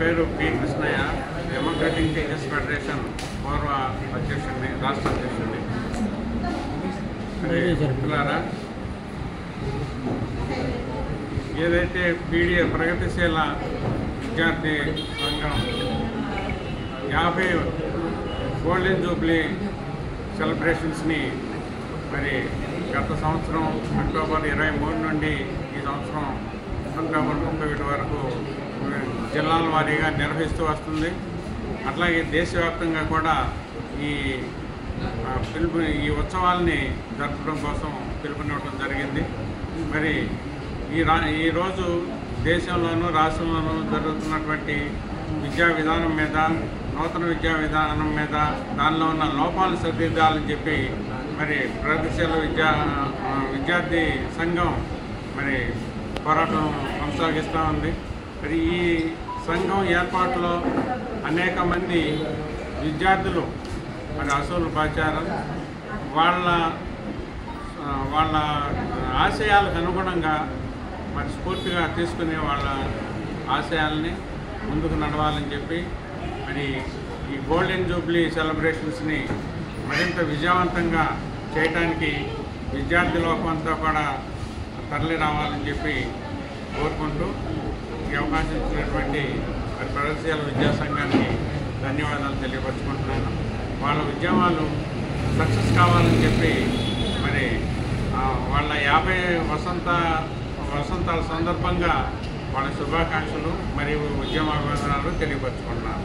పేరు P Krishnaiah, Democratic Teachers Federation పూర్వ అధ్యక్షుడిని, రాష్ట్ర అధ్యక్షుడిని. మిత్రులారా, ఏదైతే పీడిఏ ప్రగతిశీల విద్యార్థి సంఘం 50 గోల్డెన్ జూబ్లీ సెలబ్రేషన్స్ని మరి గత సంవత్సరం అక్టోబర్ 23 నుండి ఈ సంవత్సరం అక్టోబర్ 31 వరకు జిల్లాల వారీగా నిర్వహిస్తూ వస్తుంది. అట్లాగే దేశవ్యాప్తంగా కూడా ఈ ఉత్సవాల్ని జరపడం కోసం పిలుపునివ్వడం జరిగింది. మరి ఈరోజు దేశంలోనూ రాష్ట్రంలోనూ జరుగుతున్నటువంటి విద్యా విధానం మీద, నూతన విద్యా విధానం మీద, దానిలో ఉన్న లోపాలు సరిదిద్దాలని చెప్పి మరి ప్రగతిశీల విద్యార్థి సంఘం మరి పోరాటం కొనసాగిస్తూ ఉంది. మరి ఈ సంఘం ఏర్పాటులో అనేక మంది విద్యార్థులు మరి అసూలు పాచారు. వాళ్ళ ఆశయాలకు అనుగుణంగా మరి స్ఫూర్తిగా తీసుకునే వాళ్ళ ఆశయాల్ని ముందుకు నడవాలని చెప్పి మరి ఈ గోల్డెన్ జూబ్లీ సెలబ్రేషన్స్ని మరింత విజయవంతంగా చేయడానికి విద్యార్థి లోకం అంతా కూడా తరలి రావాలని చెప్పి కోరుకుంటూ ఈ అవకాశం ఇచ్చినటువంటి మరి ప్రగతిశీల విద్యా సంఘానికి ధన్యవాదాలు తెలియపరుచుకుంటున్నాను. వాళ్ళ ఉద్యమాలు సక్సెస్ కావాలని చెప్పి మరి వాళ్ళ 50 వసంతాల సందర్భంగా వాళ్ళ శుభాకాంక్షలు మరియు ఉద్యమ అభినందనలు తెలియపరుచుకుంటున్నాను.